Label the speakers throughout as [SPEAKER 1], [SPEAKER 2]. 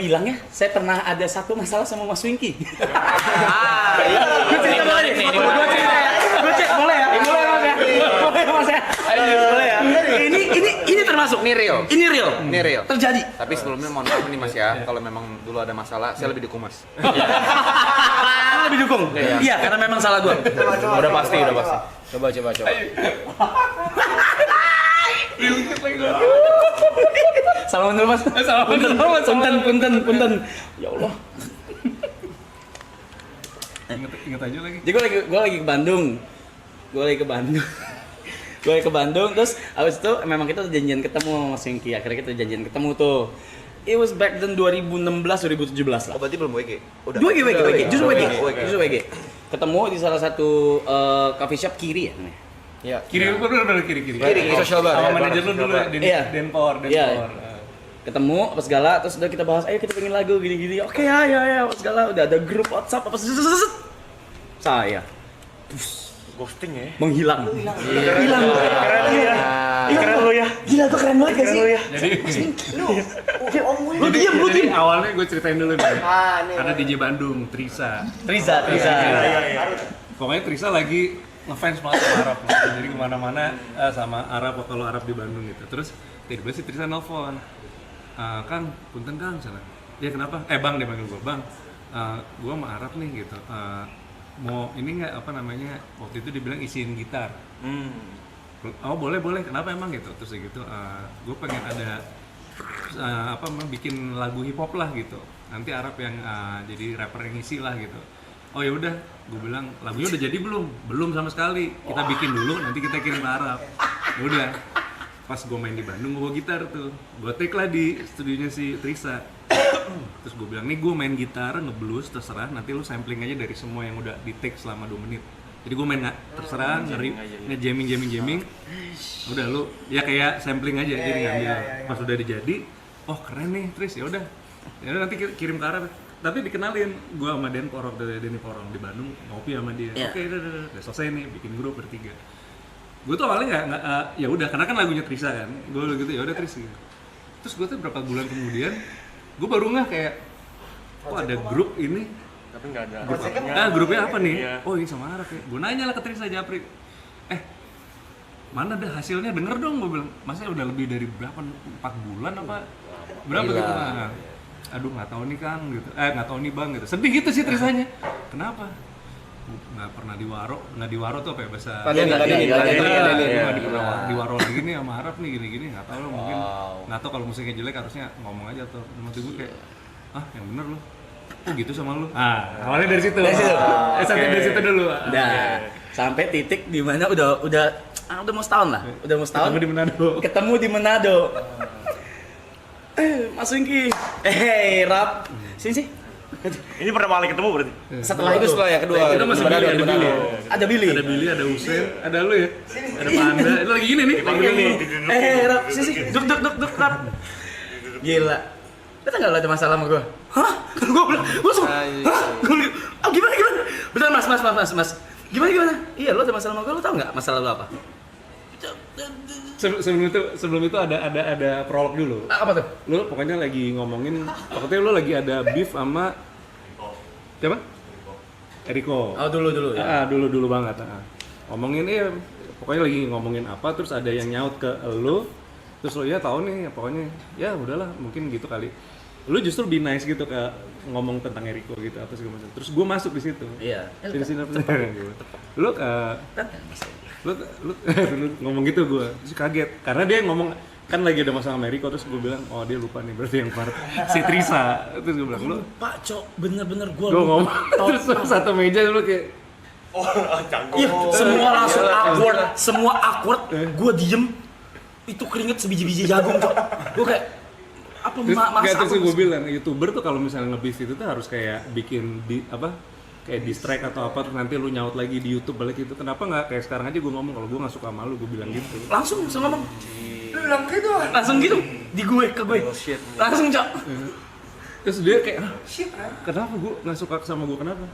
[SPEAKER 1] bilang ya, saya pernah ada satu masalah sama Mas Winky.
[SPEAKER 2] Gue cerita boleh nih. Gue cek boleh ya? Boleh Mas ya? Boleh Mas ya? Boleh ya? Ini termasuk
[SPEAKER 3] Ini real.
[SPEAKER 2] Ini real.
[SPEAKER 3] Ini real.
[SPEAKER 2] Terjadi.
[SPEAKER 3] Tapi sebelumnya mohon maaf nih Mas ya, kalau memang dulu ada masalah, saya lebih dukung Mas.
[SPEAKER 2] Lebih dukung. Iya, karena memang salah gue.
[SPEAKER 4] Udah pasti. Coba.
[SPEAKER 1] Salaman dulu Mas. Punten. Ya Allah.
[SPEAKER 4] Ingat aja lagi.
[SPEAKER 1] Jadi gue lagi ke Bandung. Gue ke Bandung, terus abis itu memang kita udah janjian ketemu sama Mas Winky. Akhirnya kita janjian ketemu tuh. It was back then 2016-2017 lah.
[SPEAKER 3] Oh berarti belum WG? Udah.
[SPEAKER 1] WG. Justru
[SPEAKER 3] WG.
[SPEAKER 1] WG. Ketemu di salah satu coffee shop kiri ya namanya.
[SPEAKER 3] Iya.
[SPEAKER 4] Kiri, bener kiri.
[SPEAKER 3] Kiri, sosial bar.
[SPEAKER 4] Sama manajer lu dulu ya,
[SPEAKER 1] Iya.
[SPEAKER 4] Denpor.
[SPEAKER 1] Iya. Ketemu apa segala, terus udah kita bahas, ayo kita pengen lagu gini-gini. Oke ya apa segala, udah ada grup WhatsApp apa saya
[SPEAKER 5] Ghosting ya?
[SPEAKER 1] menghilang.
[SPEAKER 5] Keren lu ya.
[SPEAKER 1] Gila tuh keren banget gak sih?
[SPEAKER 4] Lu diem. Awalnya gue ceritain dulu nih. Ada DJ Bandung, Trisa.
[SPEAKER 1] Riza.
[SPEAKER 4] Pokoknya Trisa lagi ngefans banget sama Arab. Jadi kemana-mana sama Arab, kalau Arab di Bandung gitu. Terus tiba-tiba si Trisa nelfon. Kang, punten Kang, sana. Dia kenapa? Bang, dia panggil gue, Bang. Gue sama Arab nih gitu. Mau ini nggak apa namanya? Waktu itu dibilang isiin gitar. Oh boleh. Kenapa emang gitu? Terus gitu, gue pengen ada bikin lagu hip hop lah gitu. Nanti Arab yang jadi rapper yang isi lah gitu. Oh ya udah, gue bilang lagunya udah jadi belum? Belum sama sekali. Kita bikin dulu, nanti kita kirim ke Arab. Ya udah. Pas gue main di Bandung, gue bawa gitar tuh. Gue take lah di studionya si Trisa. Terus gue bilang, nih gue main gitar, ngeblues, terserah. Nanti lu sampling aja dari semua yang udah di take selama 2 menit. Jadi gue main terserah, nge-jamming. Udah lu, ya kayak sampling aja, jadi ngambil. Pas udah dijadi, oh keren nih Tris, ya udah nanti kirim ke Arab. Tapi dikenalin, gue sama Denny Porong di Bandung, ngopi sama dia. Oke, udah selesai nih, bikin grup bertiga. Gue tuh awalnya nggak ya udah, karena kan lagunya Trisa kan, gue gitu ya udah Tris gitu. Terus gue tuh berapa bulan kemudian, gue baru nggak kayak, oh ada grup ini.
[SPEAKER 5] Tapi nggak ada.
[SPEAKER 4] Grupnya apa nih?
[SPEAKER 5] Iya.
[SPEAKER 4] Oh ini sama Arab ya. Gue nanya lah ke Trisa Japri, mana dah hasilnya, denger dong. Gue bilang, masa udah lebih dari berapa, 4 bulan apa berapa gitu. Nah, aduh nggak tahu nih Kang gitu, nggak tahu nih Bang gitu. Sedih gitu sih Trisanya. Kenapa? Nggak pernah nggak diwaro tuh apa ya bahasa? Nggak diwaro lagi nih sama Arab nih gini-gini. Nggak tahu loh, mungkin nggak tahu kalau musiknya jelek harusnya ngomong aja tuh. Cuma tuh gue kayak, yang bener loh. Oh gitu sama lu. Awalnya dari situ. Dari situ dulu.
[SPEAKER 1] Nah, sampai titik di mana udah mau setahun lah. Udah mau setahun. Ketemu di Manado. Mas Winky. Rap. Sini.
[SPEAKER 5] Ini pertama kali ketemu berarti?
[SPEAKER 1] Setelah itu
[SPEAKER 3] Setelah ya kedua.
[SPEAKER 4] Kita masih Billy,
[SPEAKER 1] ada Billy.
[SPEAKER 4] Ada Billy, ada Usain, ada lu ya. Ada Panda. Itu lagi gini nih.
[SPEAKER 5] Dipanggil nih.
[SPEAKER 1] Rap. Sini. Duk Rap. Gila. Kita nggak ada masalah sama gue. Hah? Gue bilang, langsung. Hah? Gue bilang, gimana? Bener mas. Gimana? Iya, lo ada masalah sama gue, lo tau nggak masalah lo apa?
[SPEAKER 4] Sebelum itu ada prolog dulu.
[SPEAKER 1] Apa tuh?
[SPEAKER 4] Lu pokoknya lagi ngomongin, pokoknya lu lagi ada beef sama siapa? Eriko.
[SPEAKER 1] Oh dulu ya.
[SPEAKER 4] Dulu banget. Ngomongin pokoknya lagi ngomongin apa, terus ada yang nyaut ke lu, terus lu ya tahu nih, pokoknya ya udahlah mungkin gitu kali. Lu justru be nice gitu kayak ngomong tentang Eriko gitu apa segala macam. Terus gue masuk di situ.
[SPEAKER 1] Iya.
[SPEAKER 4] Sini. Lu ngomong gitu gue, terus kaget karena dia ngomong kan lagi ada masalah sama Eriko, terus gue bilang oh dia lupa nih berarti yang part si Trisa. Terus gue bilang lu
[SPEAKER 1] Pak Cok, bener-bener gue
[SPEAKER 4] ngomong terus satu meja dulu kayak
[SPEAKER 1] iya, semua langsung awkward, gue diem, itu keringet sebiji-biji jagung Cok. Gue kayak apa
[SPEAKER 4] terus gue bilang YouTuber tuh kalau misalnya nge-beef itu tuh harus kayak bikin kayak distract atau apa, terus nanti lu nyaut lagi di YouTube balik itu. Kenapa nggak kayak sekarang aja gue ngomong kalau gue nggak suka sama lu, gue bilang gitu.
[SPEAKER 1] Langsung ngomong. Langsung gitu di gue ke gue. Langsung Cok.
[SPEAKER 4] Terus dia kayak, kenapa gue nggak suka sama gue, kenapa?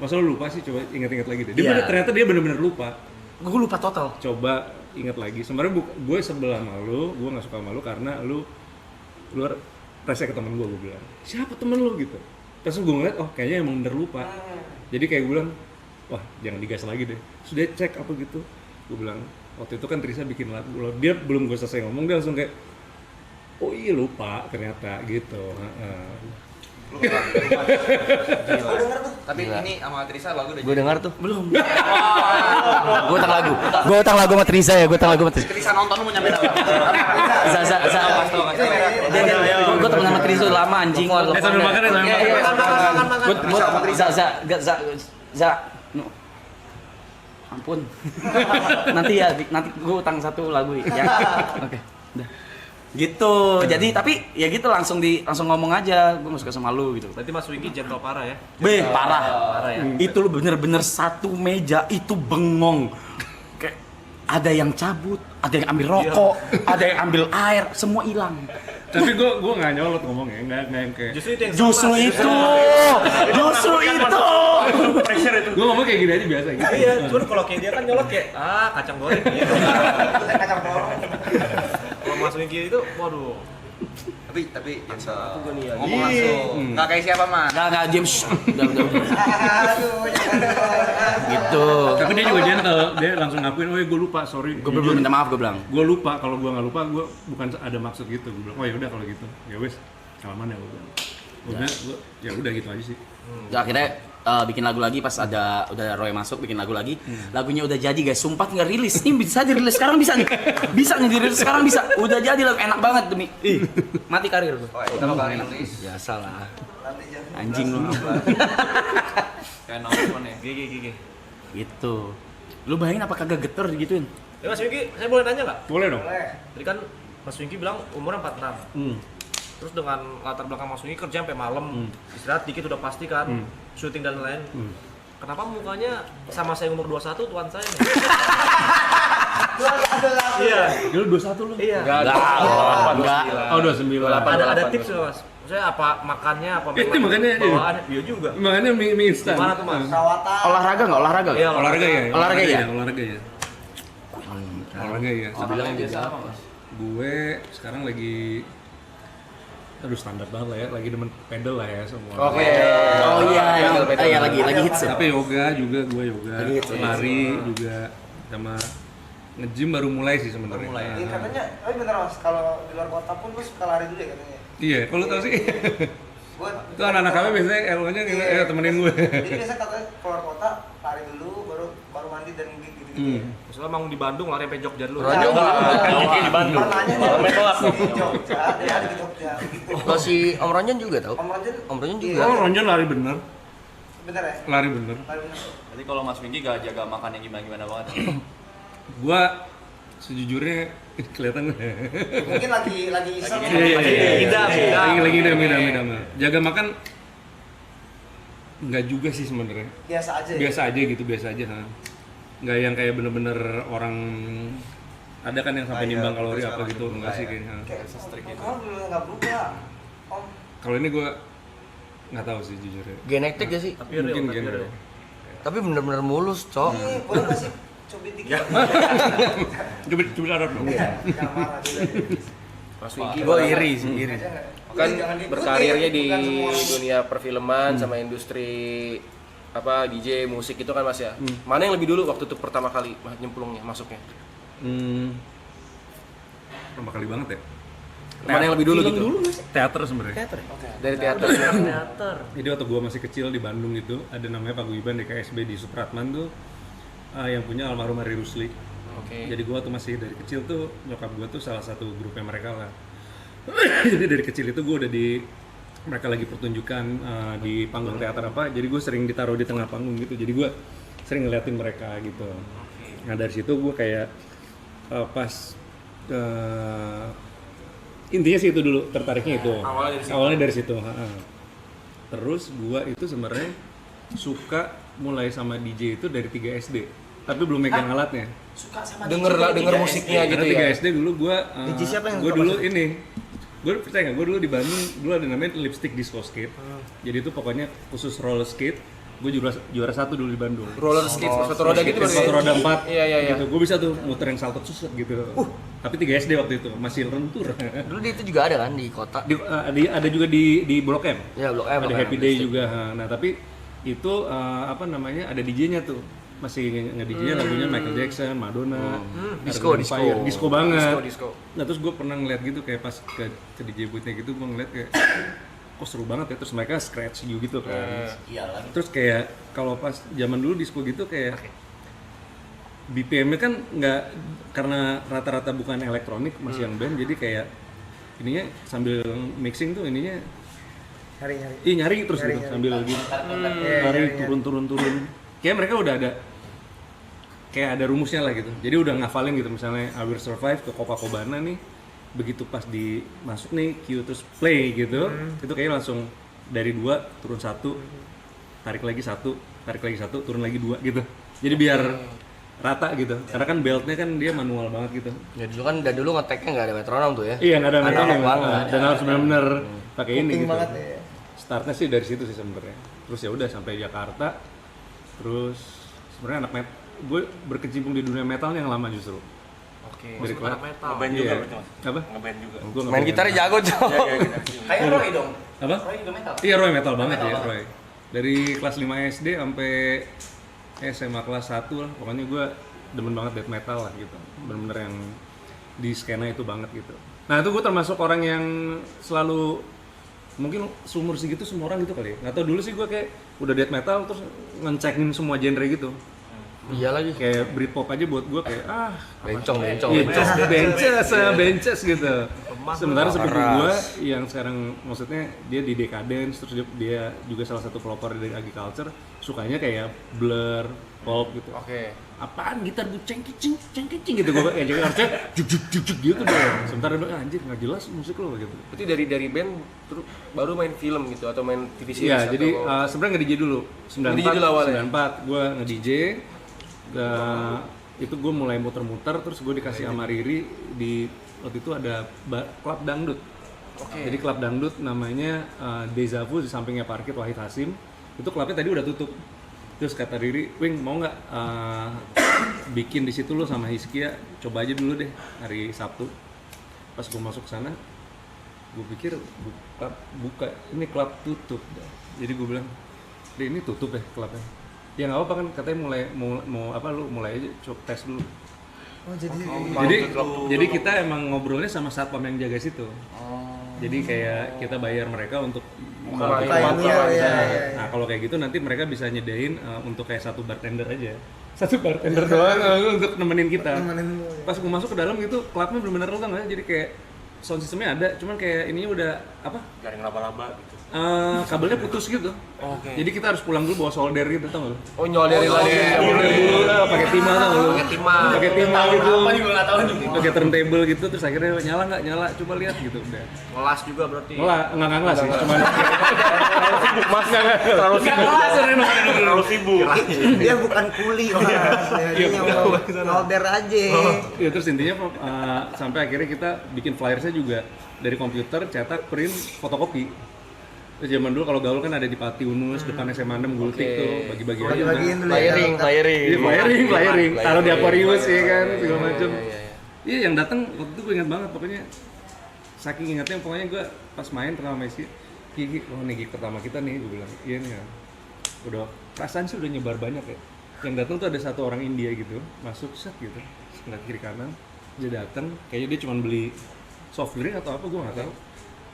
[SPEAKER 4] Masa lu lupa sih, coba ingat-ingat lagi deh. Ternyata dia benar-benar lupa.
[SPEAKER 1] Gue lupa total.
[SPEAKER 4] Coba ingat lagi. Sebenarnya gue sebelah sama lu, gue nggak suka sama lu karena lu rese ke temen gue bilang, siapa temen lo gitu. Terus gue ngeliat, oh kayaknya emang bener lupa. Jadi kayak gue bilang, wah jangan digas lagi deh. Sudah cek apa gitu. Gue bilang, waktu itu kan Trisa bikin lagu, dia belum gue selesai ngomong, dia langsung kayak, oh iya lupa ternyata gitu.
[SPEAKER 3] Tapi ini sama Trisa lagu udah
[SPEAKER 2] Gue dengar tuh.
[SPEAKER 1] Belum. Gue utang lagu. Gue utang lagu sama Trisa ya, gue utang lagu sama Trisa.
[SPEAKER 3] Trisa nonton lu mau nyampe apa?
[SPEAKER 1] Gue temen sama Trisa udah lama anjing.
[SPEAKER 4] Sambil makan ya, sambil makan.
[SPEAKER 1] Za, ampun. Nanti gue utang satu lagu ya. Oke, udah. Gitu. Jadi tapi ya gitu langsung ngomong aja, gue gak suka sama lu gitu.
[SPEAKER 5] Berarti Mas Wingky gentle parah ya?
[SPEAKER 1] Parah ya. Itu lu bener-bener satu meja itu bengong. Kayak ada yang cabut, ada yang ambil rokok, ada yang ambil air, semua hilang.
[SPEAKER 4] Tapi gue nggak nyolot ngomongnya, nggak yang kayak.
[SPEAKER 1] Justru itu.
[SPEAKER 5] Pressure itu.
[SPEAKER 4] Gue ngomong kayak gini aja biasa gitu.
[SPEAKER 5] Iya, cuman kalau kayak dia kan nyolot kayak kacang goreng gitu.
[SPEAKER 2] Kacang polong.
[SPEAKER 5] Kalau Mas Wingky itu, waduh.
[SPEAKER 3] Tapi ngomong langsung. Nggak kayak siapa mah?
[SPEAKER 1] Enggak James. Udah. Gitu.
[SPEAKER 4] Tapi dia juga gentle, dia langsung ngakuin, oh gue lupa, sorry.
[SPEAKER 1] Gue belum minta maaf, gue bilang.
[SPEAKER 4] Gue lupa, kalau gue nggak lupa, gue bukan ada maksud gitu. Gue bilang, oh ya udah kalau gitu, ya wes, salaman ya gue bilang. Ya udah gitu aja sih.
[SPEAKER 1] Akhirnya bikin lagu lagi pas udah Roy masuk bikin lagu lagi. Lagunya udah jadi guys, sumpah tinggal rilis. Ini bisa dirilis sekarang bisa nih. Bisa nih dirilis sekarang bisa. Udah jadi lagu enak banget demi. Mati karir gue.
[SPEAKER 3] Kita bakal rilis.
[SPEAKER 1] Biasalah. Anjing lu.
[SPEAKER 3] Kayak nonton ya.
[SPEAKER 5] Gigi.
[SPEAKER 1] Gitu. Lu bayangin apa kagak geter digituin?
[SPEAKER 5] Ya Mas Wingky, saya boleh nanya nggak?
[SPEAKER 4] Boleh dong.
[SPEAKER 5] Tadi kan Mas Wingky bilang umurnya 46. Terus dengan latar belakang Mas Wingky kerja sampai malam, istirahat dikit udah pasti kan, syuting dan lain. Kenapa mukanya sama saya umur 21 tuan saya nih? Iya.
[SPEAKER 4] Lu 21 lu?
[SPEAKER 5] Iya.
[SPEAKER 1] Enggak.
[SPEAKER 4] Oh 29.
[SPEAKER 5] Ada tips nggak Mas? Maksudnya apa makannya, apa
[SPEAKER 4] Itu makannya iya.
[SPEAKER 5] bawaannya? Iya juga.
[SPEAKER 4] Makanya mie instan.
[SPEAKER 5] Gimana tuh Mas?
[SPEAKER 1] Olahraga enggak? Olahraga.
[SPEAKER 5] Iya,
[SPEAKER 4] Olahraga ya?
[SPEAKER 1] Olahraga ya?
[SPEAKER 4] Olahraga ya. Olahraga ya.
[SPEAKER 3] Bilang biasa apa Mas?
[SPEAKER 4] Gue sekarang lagi standar banget lah ya, lagi demen pedal lah ya semua.
[SPEAKER 1] Oh iya lagi hits ya.
[SPEAKER 4] Tapi yoga juga, gue yoga,
[SPEAKER 1] Lagi hits ya.
[SPEAKER 4] lari juga, sama nge-gym baru mulai sih sebenarnya.
[SPEAKER 2] Iya katanya, bener Mas, kalau di luar kota pun lu suka lari dulu ya katanya.
[SPEAKER 4] Iya, kalau tau sih.
[SPEAKER 2] Gua
[SPEAKER 4] Itu anak-anak kami biasanya elonya temenin gue.
[SPEAKER 2] Jadi biasa katanya keluar kota lari dulu baru mandi dan gitu.
[SPEAKER 5] Misalnya emang di Bandung lari sampai Jogja dulu.
[SPEAKER 3] Orang Jogja.
[SPEAKER 5] Di Bandung.
[SPEAKER 2] Pernahnya di Jogja, dia ada di Jogja gitu.
[SPEAKER 6] Oh si Om Ronjon juga tau?
[SPEAKER 2] Om Ranjen
[SPEAKER 6] juga.
[SPEAKER 4] Oh, Ronjon lari bener.
[SPEAKER 2] bener ya?
[SPEAKER 4] Lari bener.
[SPEAKER 2] Lari bener.
[SPEAKER 3] Jadi kalau Mas Wingky gak jaga makan yang gimana banget.
[SPEAKER 4] Gua sejujurnya kelihatan.
[SPEAKER 2] Mungkin lagi iseng.
[SPEAKER 4] Lagi idam. Jaga makan enggak juga sih sebenarnya.
[SPEAKER 2] Biasa aja ya?
[SPEAKER 4] Biasa aja. Nggak yang kayak bener-bener orang ada kan yang sampai nimbang kalori apa gitu, enggak sih kayaknya.
[SPEAKER 2] Kayak kalau dulu nggak berubah. Om.
[SPEAKER 4] Kalau ini gue nggak tahu sih jujurnya.
[SPEAKER 6] Genetik gak sih?
[SPEAKER 4] Mungkin gitu.
[SPEAKER 6] Tapi bener-bener mulus, Cok.
[SPEAKER 2] Ini boleh nggak sih cubit dikit?
[SPEAKER 4] Coba ada dong.
[SPEAKER 2] Jangan marah dulu.
[SPEAKER 3] Mas Wingky
[SPEAKER 6] Gue iri sih, iri.
[SPEAKER 7] Kan
[SPEAKER 2] Jangan diikutin,
[SPEAKER 7] berkarirnya di
[SPEAKER 2] bukan semua.
[SPEAKER 7] dunia perfilman sama industri apa DJ musik itu kan Mas ya. Mana yang lebih dulu waktu itu pertama kali nyemplungnya masuknya?
[SPEAKER 4] Pertama kali banget ya.
[SPEAKER 7] Mana yang lebih dulu gitu?
[SPEAKER 4] Teater sebenarnya.
[SPEAKER 7] Dari teater.
[SPEAKER 4] Jadi waktu gue masih kecil di Bandung itu ada namanya Paguyuban di KSB di Supratman tuh yang punya almarhum Ari Rusli.
[SPEAKER 7] Oke.
[SPEAKER 4] Jadi gue tuh masih dari kecil tuh nyokap gue tuh salah satu grupnya mereka lah. Jadi dari kecil itu gue udah mereka lagi pertunjukan di panggung teater apa, jadi gue sering ditaruh di tengah panggung gitu, jadi gue sering ngeliatin mereka gitu. Nah dari situ gue kayak intinya sih itu dulu tertariknya itu. Awalnya dari situ. Terus gue itu sebenarnya suka mulai sama DJ itu dari 3 SD, tapi belum megang alatnya.
[SPEAKER 2] Suka sama
[SPEAKER 7] Denger musiknya gitu
[SPEAKER 4] Karena 3
[SPEAKER 7] ya.
[SPEAKER 4] SD dulu gue,
[SPEAKER 2] DJ siapa yang
[SPEAKER 4] gue
[SPEAKER 2] suka
[SPEAKER 4] dulu
[SPEAKER 2] masuk?
[SPEAKER 4] ini, gue percaya nggak, gue dulu di Bandung dulu ada namanya lipstick disco skate. Jadi itu pokoknya khusus roller skate. Gue juara 1 dulu di Bandung.
[SPEAKER 7] Roller skate, sepatu roda gitu
[SPEAKER 4] Sepatu roda 4
[SPEAKER 7] Iya.
[SPEAKER 4] gitu. Gue bisa tuh muter yang salto susut gitu. Tapi 3 SD waktu itu masih rentur.
[SPEAKER 6] Dulu di itu juga ada kan di kota.
[SPEAKER 4] Ada juga di Blok M.
[SPEAKER 6] Ya Blok M.
[SPEAKER 4] Ada
[SPEAKER 6] kan,
[SPEAKER 4] Happy Day
[SPEAKER 6] Listrik.
[SPEAKER 4] juga. Nah, tapi itu apa namanya? Ada DJ-nya tuh. Masih nge-DJ-nya lagunya Michael Jackson, Madonna,
[SPEAKER 6] Disco,
[SPEAKER 4] Earth, Wind and Fire. Disco banget.
[SPEAKER 7] Disco.
[SPEAKER 4] Nah, terus gue pernah ngeliat gitu kayak pas ke DJ booth-nya gitu, gue ngeliat kayak kok seru banget ya, terus mereka scratch you gitu kan. Terus kayak kalau pas zaman dulu disco gitu kayak BPM-nya kan nggak, karena rata-rata bukan elektronik, masih yang band, jadi kayak ininya sambil mixing tuh ininya nyari terus gitu sambil lagi tarik turun. Kayak mereka udah ada kayak ada rumusnya lah gitu. Jadi udah ngafalin gitu, misalnya I Will Survive ke Copacabana nih, begitu pas masuk nih cue terus play gitu, itu kayak langsung dari 2 turun 1, tarik lagi 1, turun lagi 2 gitu. Jadi biar rata gitu, karena kan beltnya kan dia manual banget gitu.
[SPEAKER 6] Ya dulu kan dari dulu ngeteknya nggak ada metronom tuh ya.
[SPEAKER 4] Iya, nggak ada
[SPEAKER 6] Analog
[SPEAKER 4] metronom
[SPEAKER 6] banget.
[SPEAKER 4] dan harus benar-benar pakai ini gitu.
[SPEAKER 2] banget ya.
[SPEAKER 4] Startnya sih dari situ sih sebenarnya. Terus ya udah sampai Jakarta. Terus sebenarnya gue berkecimpung di dunia metal yang lama justru.
[SPEAKER 5] Oke.
[SPEAKER 4] Dari
[SPEAKER 5] Masuk anak
[SPEAKER 4] kelas.
[SPEAKER 5] metal.
[SPEAKER 3] Ngeband
[SPEAKER 4] Iya.
[SPEAKER 3] juga berarti Mas.
[SPEAKER 4] Apa?
[SPEAKER 3] Ngeband juga.
[SPEAKER 4] Gua
[SPEAKER 6] Main
[SPEAKER 4] ngeband.
[SPEAKER 6] gitarnya jago Cok.
[SPEAKER 1] Kayak Roy dong.
[SPEAKER 4] Apa?
[SPEAKER 1] Roy juga metal.
[SPEAKER 4] Iya, Roy metal banget ya, Roy. Dari kelas 5 SD sampai SMA kelas 1 lah, pokoknya gue demen banget death metal lah gitu. Bener-bener yang di skena itu banget gitu. Nah, itu gue termasuk orang yang selalu, mungkin seumur segitu semua orang gitu kali ya. Nggak tau, dulu sih gue kayak udah death metal terus ngecekin semua genre gitu.
[SPEAKER 6] Iya lagi.
[SPEAKER 4] Kayak Britpop aja buat gue kayak
[SPEAKER 6] Bencong.
[SPEAKER 4] benches gitu. Sementara sepupu
[SPEAKER 6] Keras.
[SPEAKER 4] gue yang sekarang maksudnya dia di Decadence, terus dia juga salah satu pelopor dari agriculture, sukanya kayak Blur, Pulp gitu.
[SPEAKER 7] Oke.
[SPEAKER 4] Apaan gitar gue cengkicing gitu, gue kayak jadi harusnya juk gitu dong. Sementara dia anjir nggak jelas musik lo gitu.
[SPEAKER 7] Berarti dari band terus baru main film gitu atau main TV series?
[SPEAKER 4] Iya, jadi
[SPEAKER 7] atau...
[SPEAKER 4] sebenarnya nge-DJ dulu.
[SPEAKER 7] Nge-DJ dulu awalnya?
[SPEAKER 4] 94 gue nge-DJ. Itu gue mulai muter-muter, terus gue dikasih sama Riri di waktu itu ada klub dangdut. Jadi klub dangdut namanya Deja Vu, di sampingnya Parkir Wahid Hasim. Itu klubnya tadi udah tutup. Terus kata Riri, "Wing, mau nggak bikin di situ lo sama Hiskia? Coba aja dulu deh hari Sabtu." Pas gue masuk sana, gue pikir buka, ini klub tutup. Jadi gue bilang, "Deh, ini tutup deh klubnya." Ya nggak apa kan, katanya mau apa, lu mulai aja coba tes dulu.
[SPEAKER 2] Oh jadi
[SPEAKER 4] Jadi kita emang ngobrolnya sama satpam yang jaga situ. Jadi kayak kita bayar mereka untuk
[SPEAKER 2] Pioneer, ya.
[SPEAKER 4] Nah, kalau kayak gitu nanti mereka bisa nyedain untuk kayak satu bartender aja. Satu bartender doang untuk nemenin kita. Pas gue masuk ke dalam gitu, klubnya benar-benar lu tau nggak? Jadi kayak sound systemnya ada, cuman kayak ini udah apa?
[SPEAKER 3] Garing laba-laba gitu.
[SPEAKER 4] Kabelnya putus gitu. Jadi kita harus pulang dulu bawa solder gitu, tau nggak lu?
[SPEAKER 7] Oh, nyolerin lagi.
[SPEAKER 4] Solder dulu lah, pakai timah tau nggak lu? Pakai timah gitu.
[SPEAKER 1] Apa juga nggak tahu nih.
[SPEAKER 4] Pakai turntable gitu, terus akhirnya nyala nggak nyala, coba lihat gitu udah.
[SPEAKER 5] Ngelas juga berarti.
[SPEAKER 4] Nggak ngelas sih, cuman
[SPEAKER 3] Mas terlalu sibuk.
[SPEAKER 2] dia bukan kuli mas. Dia mau nolder aja.
[SPEAKER 4] ya terus intinya sampai akhirnya kita bikin flyersnya juga dari komputer, cetak, print, fotokopi. Terus zaman dulu kalau gaul kan ada di Pati Unus, depan SMA 6 Gultik tuh, bagi-bagi aja.
[SPEAKER 2] Bagi-bagiin dulu ya.
[SPEAKER 6] Flyering.
[SPEAKER 4] Iya, flyering. Taruh di Aquarius ya kan,
[SPEAKER 6] Iya,
[SPEAKER 4] segala macem.
[SPEAKER 6] iya.
[SPEAKER 4] Iya, yang datang waktu itu gue ingat banget, pokoknya saking ingatnya, pokoknya gue pas main pertama Messi, Kiki, oh nih gig pertama kita nih, gue bilang, iya nih ya. Udah, perasaan sih udah nyebar banyak ya. Yang datang tuh ada satu orang India gitu, masuk set gitu, ngeliat kiri kanan, dia datang, kayaknya dia cuma beli soft drink atau apa, gue nggak tahu.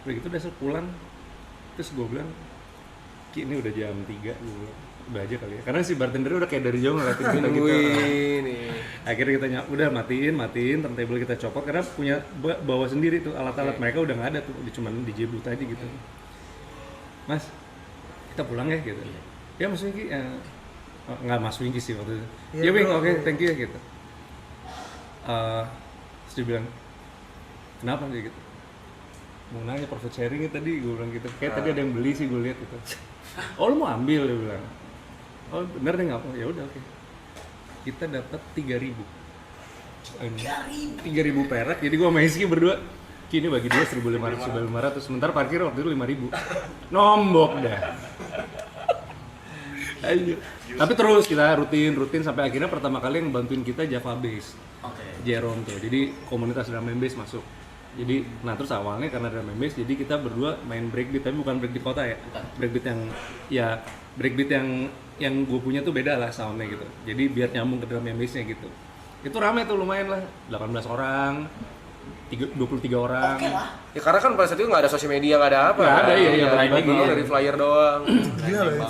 [SPEAKER 4] Udah gitu udah pulang, terus gue bilang, Ki ini udah jam 3, gue bilang, udah aja kali ya. Karena si bartender udah kayak dari jauh ngeliatin kita gitu. Akhirnya kita udah matiin, turntable kita copot karena punya bawa sendiri tuh alat-alat, mereka udah nggak ada tuh, cuma DJ booth aja gitu. Mas, kita pulang ya gitu. Ya Mas Wingky, nggak Mas Wingky sih waktu itu. Ya Wing, oke, thank you ya gitu. Terus dia bilang, kenapa sih gitu? Mau nanya profit sharing tadi, gue bilang gitu. Kayak tadi ada yang beli sih, gue lihat gitu. Oh lu mau ambil, dia bilang. Oh bener deh, nggak apa? Ya udah oke. Kita dapat 3.000. 3.000 perak. Jadi gue sama Iski berdua, kini bagi dia 1.500. Sementara parkir waktu itu 5.000. Nombok dah. Ayo. Tapi terus kita rutin sampai akhirnya pertama kali yang bantuin kita Java Bass. Jerome tuh. Jadi komunitas drum and bass masuk. Jadi, nah terus awalnya karena drum and bass, jadi kita berdua main breakbeat, tapi bukan breakbeat kota ya. Breakbeat yang gue punya tuh beda lah soundnya gitu. Jadi biar nyambung ke drum and bassnya gitu. Itu rame tuh lumayan lah, 18 orang, 23 orang.
[SPEAKER 2] Oke lah.
[SPEAKER 7] Ya karena kan pada saat itu nggak ada sosial media, nggak ada apa.
[SPEAKER 4] Nggak ada, iya,
[SPEAKER 7] Dari
[SPEAKER 4] balik lagi,
[SPEAKER 7] doang,
[SPEAKER 4] iya.
[SPEAKER 7] dari flyer doang.
[SPEAKER 2] Gila loh itu.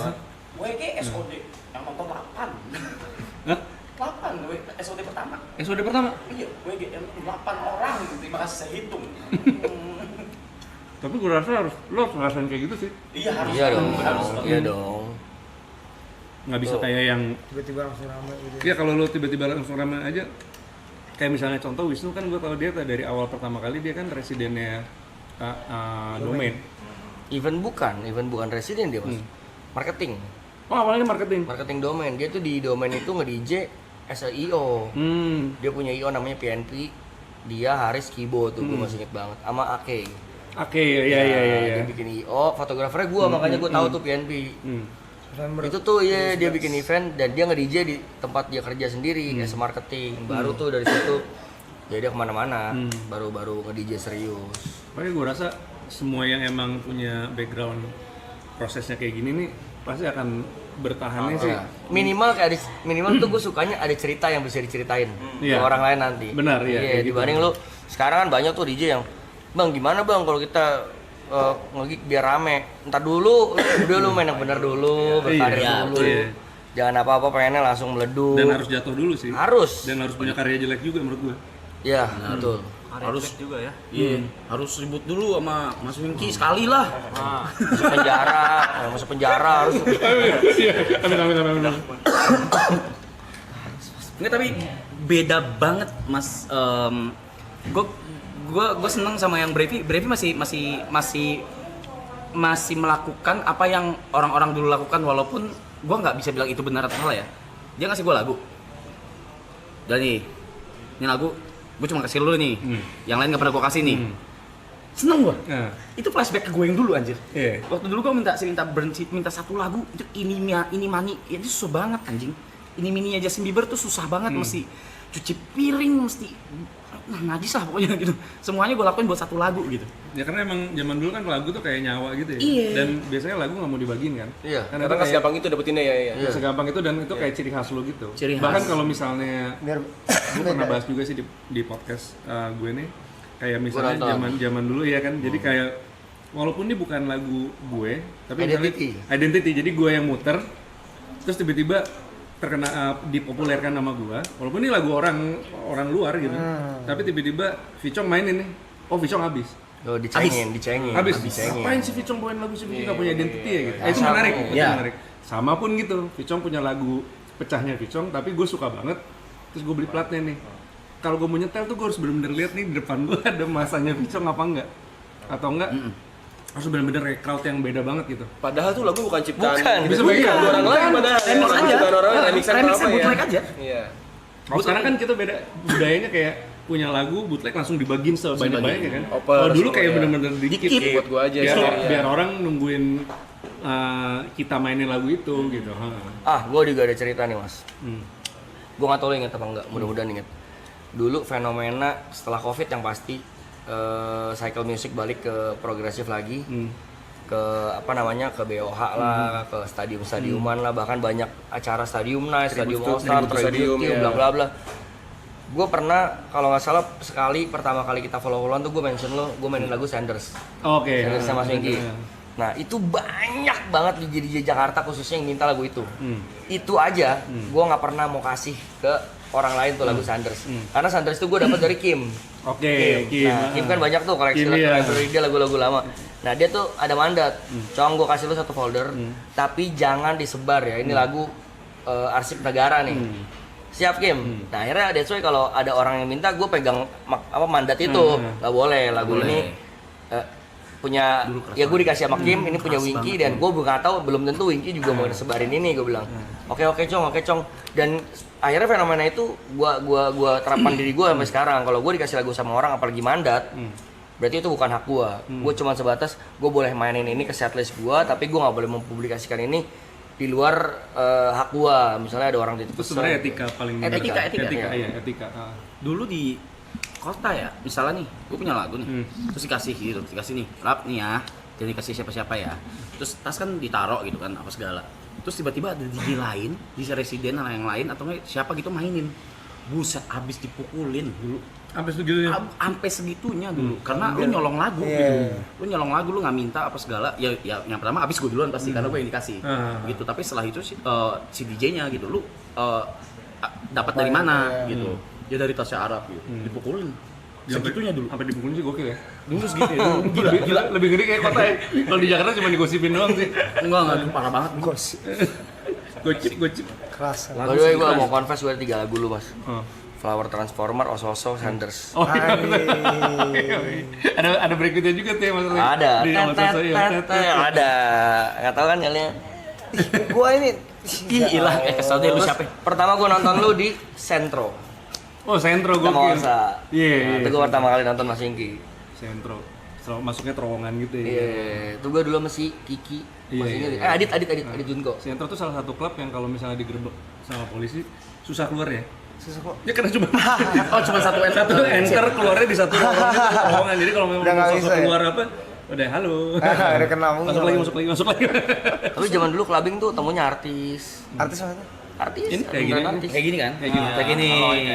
[SPEAKER 2] WG SOD yang nonton 8.
[SPEAKER 4] Hah?
[SPEAKER 2] 8 SOD pertama.
[SPEAKER 4] SOD pertama?
[SPEAKER 2] Iya, WG yang 8 orang gitu. Terima kasih saya hitung.
[SPEAKER 4] Tapi gue rasa lo harus ngerasain kayak gitu sih.
[SPEAKER 2] Iya harus.
[SPEAKER 6] Iya dong,
[SPEAKER 2] Harus.
[SPEAKER 6] iya dong.
[SPEAKER 4] Nggak bisa kayak yang
[SPEAKER 8] tiba-tiba langsung ramai gitu.
[SPEAKER 4] ya kalau lo tiba-tiba langsung ramai aja. Kayak misalnya contoh Wisnu kan gue tahu dia dari awal pertama kali dia kan residennya Domain.
[SPEAKER 6] Even bukan residen dia mas. Marketing
[SPEAKER 4] Oh awalnya marketing.
[SPEAKER 6] Domain. Dia tuh di Domain itu nge-DJ as a IO. Dia punya IO namanya PNP. Dia Haris Kibo tuh, gue masih inget banget. Sama Ake.
[SPEAKER 4] Oke, iya.
[SPEAKER 6] Dia bikin IO, fotografernya gue, makanya gue tahu tuh PNP. Itu tuh ya dia bikin event dan dia nge-DJ di tempat dia kerja sendiri as a marketing. Baru tuh dari situ ya dia kemana-mana. Baru nge-DJ serius.
[SPEAKER 4] Makanya gue rasa semua yang emang punya background prosesnya kayak gini nih pasti akan bertahannya sih.
[SPEAKER 6] Minimal tuh gue sukanya ada cerita yang bisa diceritain ke
[SPEAKER 4] Iya.
[SPEAKER 6] orang lain nanti.
[SPEAKER 4] Benar, iya, kayak gitu.
[SPEAKER 6] Dibanding lu sekarang kan banyak tuh DJ yang bang gimana bang kalau kita nge-gig biar rame. Entar dulu, udah lu main yang bener dulu, berkarya
[SPEAKER 1] Iya,
[SPEAKER 6] dulu.
[SPEAKER 4] iya.
[SPEAKER 6] Jangan apa-apa pengennya langsung meleduk.
[SPEAKER 4] Dan harus jatuh dulu sih.
[SPEAKER 6] Harus.
[SPEAKER 4] Dan harus punya karya jelek juga menurut gue.
[SPEAKER 6] Iya, betul.
[SPEAKER 5] Harus juga ya.
[SPEAKER 1] Iya, harus ribut dulu sama Mas Wingky sekali lah.
[SPEAKER 6] Masuk penjara harus.
[SPEAKER 4] Iya, amin.
[SPEAKER 1] Enggak, tapi beda banget Mas. Gue seneng sama yang Brevi masih melakukan apa yang orang-orang dulu lakukan, walaupun gue nggak bisa bilang itu benar atau salah ya. Dia ngasih gue lagu, dan ini lagu gue cuma kasih lu nih, yang lain nggak pernah gue kasih nih. Seneng gue.
[SPEAKER 4] Nah,
[SPEAKER 1] Itu flashback ke gue yang dulu anjir.
[SPEAKER 4] iya.
[SPEAKER 1] Waktu dulu gue minta satu lagu itu ini mani, ya itu susah banget anjing. Ini mininya Justin Bieber tuh susah banget, mesti cuci piring, mesti najis lah pokoknya gitu. Semuanya gue lakuin buat satu lagu gitu.
[SPEAKER 4] Ya karena emang zaman dulu kan lagu tuh kayak nyawa gitu ya.
[SPEAKER 1] Iya.
[SPEAKER 4] Dan biasanya lagu nggak mau dibagiin kan.
[SPEAKER 6] Iya.
[SPEAKER 4] Karena
[SPEAKER 7] Karena
[SPEAKER 4] itu
[SPEAKER 7] nggak
[SPEAKER 4] kayak
[SPEAKER 7] segampang itu dapetinnya ya.
[SPEAKER 4] segampang itu dan itu kayak ciri khas lo gitu.
[SPEAKER 1] Ciri khas.
[SPEAKER 4] Bahkan kalau misalnya
[SPEAKER 8] Biar
[SPEAKER 4] gue pernah bahas juga sih di podcast gue nih, kayak misalnya
[SPEAKER 6] Gua nonton.
[SPEAKER 4] zaman dulu ya kan, jadi kayak walaupun ini bukan lagu gue, tapi identity, jadi gue yang muter, terus tiba-tiba terkena dipopulerkan nama gue, walaupun ini lagu orang luar gitu, tapi tiba-tiba Vicong mainin nih, oh Vicong habis.
[SPEAKER 6] Oh, dicengin.
[SPEAKER 4] Habis. Ngapain sih Vicong bawain lagu sih, nggak punya identity ya gitu. Itu
[SPEAKER 6] Sama.
[SPEAKER 4] menarik, itu
[SPEAKER 1] Iya.
[SPEAKER 4] menarik. Sama pun gitu, Vicong punya lagu pecahnya Vicong, tapi gue suka banget. Terus gue beli platnya nih. Kalau gue mau nyetel tuh gue harus bener-bener lihat nih di depan gue ada masanya Vicong apa enggak, atau enggak harus bener-bener kayak crowd yang beda banget gitu.
[SPEAKER 7] Padahal tuh lagu bukan ciptaan.
[SPEAKER 6] Bukan.
[SPEAKER 4] Bisa begitu.
[SPEAKER 7] Orang lain padahal.
[SPEAKER 1] Remix
[SPEAKER 7] Orang
[SPEAKER 1] aja.
[SPEAKER 7] ciptaan orang lain, remixan
[SPEAKER 1] Remixnya
[SPEAKER 7] apa ya.
[SPEAKER 1] bootleg aja.
[SPEAKER 7] Iya.
[SPEAKER 4] Kalau sekarang kan kita beda budayanya, kayak punya lagu bootleg langsung dibagiin sebanyak-banyaknya kan.
[SPEAKER 7] Oper
[SPEAKER 4] Kalau dulu
[SPEAKER 7] semua
[SPEAKER 4] kayak
[SPEAKER 7] ya.
[SPEAKER 4] bener-bener dikit.
[SPEAKER 7] Buat gua aja
[SPEAKER 4] biar,
[SPEAKER 7] sendiri, ya.
[SPEAKER 4] biar orang nungguin kita mainin lagu itu gitu.
[SPEAKER 6] Gue juga ada cerita nih mas.
[SPEAKER 4] Hmm.
[SPEAKER 6] Gue nggak tahu lo inget apa enggak, mudah-mudahan inget. Dulu fenomena setelah covid yang pasti cycle music balik ke progresif lagi, ke apa namanya, ke BOH lah, ke stadium-stadiuman lah, bahkan banyak acara stadium night, stadium all star,
[SPEAKER 7] Stadium,
[SPEAKER 6] stadium,
[SPEAKER 7] ya.
[SPEAKER 6] bla bla bla. Gue pernah kalau nggak salah sekali pertama kali kita follow-followan tuh gue mention lo, gue mainin lagu Sanders.
[SPEAKER 4] Oke.
[SPEAKER 6] Sanders sama Swinky. Nah itu banyak banget di DJ Jakarta khususnya yang minta lagu itu. Itu aja, gue nggak pernah mau kasih ke orang lain tuh lagu Sanders. Karena Sanders itu gue dapat dari Kim.
[SPEAKER 4] Oke, Kim.
[SPEAKER 6] Nah, Kim kan banyak tuh koleksi
[SPEAKER 4] Kim, iya.
[SPEAKER 6] dia lagu-lagu lama. Nah dia tuh ada mandat, Cong gue kasih lu satu folder, tapi jangan disebar ya. Ini lagu arsip negara nih. Siap Kim. Nah akhirnya that's why kalau ada orang yang minta gue pegang mandat itu. Gak boleh lagu ini punya ya gue dikasih sama Kim, ini punya Winky dan gue nggak tahu, belum tentu Winky juga mau disebarin ini, gue bilang oke Cong. Dan akhirnya fenomena itu gue terapkan diri gue sampai sekarang. Kalau gue dikasih lagu sama orang apalagi mandat, berarti itu bukan hak gue. Gue cuma sebatas gue boleh mainin ini ke setlist gue, tapi gue nggak boleh mempublikasikan ini di luar hak gua. Misalnya ada orang
[SPEAKER 4] Itu
[SPEAKER 6] titip
[SPEAKER 4] sebenarnya
[SPEAKER 6] pesan.
[SPEAKER 4] etika paling
[SPEAKER 6] Etika.
[SPEAKER 4] iya etika.
[SPEAKER 1] Dulu di kota ya, misalnya nih, gue punya lagu nih, terus dikasih gitu, dikasih nih, rap nih ya, jadi dikasih siapa-siapa ya, terus tas kan ditaruh gitu kan, apa segala, terus tiba-tiba ada DJ lain, DJ residen atau yang lain, atau nggak siapa gitu mainin, buset, abis dipukulin dulu,
[SPEAKER 4] Sampai segitu ya.
[SPEAKER 1] sampai segitunya dulu, karena lu nyolong lagu gitu, lu nyolong lagu, lu nggak minta apa segala, ya yang pertama abis gue duluan pasti, karena gue yang dikasih, gitu, tapi setelah itu si DJ-nya gitu, lu dapat dari mana gitu. Ya dari tasnya Arab gitu, dipukulin. Segitunya dulu.
[SPEAKER 4] Sampai dipukulin sih gokil ya.
[SPEAKER 1] Dulu segitu ya, dulu gila.
[SPEAKER 4] Lebih gede kayak kota ya. Kalau di Jakarta cuma digosipin doang sih.
[SPEAKER 1] Enggak, itu parah banget.
[SPEAKER 4] Gocip.
[SPEAKER 2] Keras.
[SPEAKER 6] By the way, gue mau confess gue ada 3 lagu lu mas.
[SPEAKER 4] Oh.
[SPEAKER 6] Flower Transformer, Oso-Oso, Sanders.
[SPEAKER 4] Oh, ada berikutnya juga tuh ya masalahnya.
[SPEAKER 6] Ada.
[SPEAKER 4] Di nomor satu ya.
[SPEAKER 6] Ada. Nggak tahu kan kalian?
[SPEAKER 2] Gua ini
[SPEAKER 1] Ih, ilah, kesel deh lu siapa?
[SPEAKER 6] Pertama gue nonton lu di Sentro.
[SPEAKER 4] Oh, Sentro
[SPEAKER 6] Sama
[SPEAKER 4] gokil.
[SPEAKER 6] Osa.
[SPEAKER 4] Iya.
[SPEAKER 6] Itu gue pertama kali nonton Mas Ingki.
[SPEAKER 4] Sentro. Masuknya terowongan gitu ya.
[SPEAKER 6] Iya. Itu gue dulu sama si Kiki.
[SPEAKER 4] Iya,
[SPEAKER 6] Mas Ingki.
[SPEAKER 4] iya.
[SPEAKER 6] Adit Junko.
[SPEAKER 4] Sentro tuh salah satu klub yang kalau misalnya digerebek sama polisi susah keluar ya.
[SPEAKER 2] susah kok.
[SPEAKER 4] Ya karena cuma
[SPEAKER 1] Oh, cuma satu
[SPEAKER 4] enter keluarnya di satu ruangan. Jadi kalau memang
[SPEAKER 2] Udah nggak
[SPEAKER 4] mau
[SPEAKER 2] bisa ya?
[SPEAKER 4] keluar apa, udah halo.
[SPEAKER 2] Udah kenal
[SPEAKER 4] Masuk lagi.
[SPEAKER 6] Tapi zaman dulu clubbing tuh temunya artis.
[SPEAKER 2] Artis mana?
[SPEAKER 6] Artis.
[SPEAKER 4] Ini kayak gini.
[SPEAKER 6] beneran artis.
[SPEAKER 1] Kayak gini kan?
[SPEAKER 4] Kayak gini.
[SPEAKER 1] Kayak gini.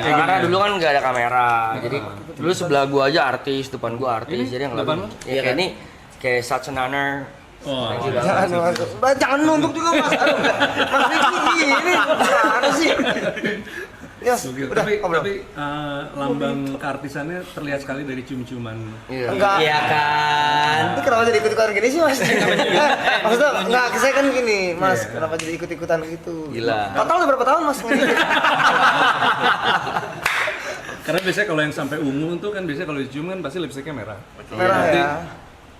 [SPEAKER 6] Karena dulu kan nggak ada kamera, jadi dulu sebelah gua aja artis, depan gua artis,
[SPEAKER 4] Ini
[SPEAKER 6] jadi yang
[SPEAKER 4] depan
[SPEAKER 6] lain.
[SPEAKER 4] lu?
[SPEAKER 6] Ya kayak ini, kayak Such an Honor.
[SPEAKER 4] Oh,
[SPEAKER 2] Jangan masuk. Jangan nunduk juga mas. Aduh, mas Vicky ini gimana sih? Yes,
[SPEAKER 4] gokil.
[SPEAKER 2] udah.
[SPEAKER 4] Tapi lambang keartisannya terlihat sekali dari cium-ciuman.
[SPEAKER 6] Iya.
[SPEAKER 2] Enggak.
[SPEAKER 1] Iya kan?
[SPEAKER 2] Ini kenapa jadi ikut-ikutan gini sih mas? Maksudnya enggak, saya kan gini mas, kenapa jadi ikut-ikutan gitu?
[SPEAKER 6] Gila.
[SPEAKER 2] Total udah berapa tahun mas?
[SPEAKER 4] Karena biasanya kalau yang sampai ungu tuh kan biasanya kalau dicium kan pasti lipstiknya merah.
[SPEAKER 2] Merah
[SPEAKER 4] Nanti
[SPEAKER 2] ya.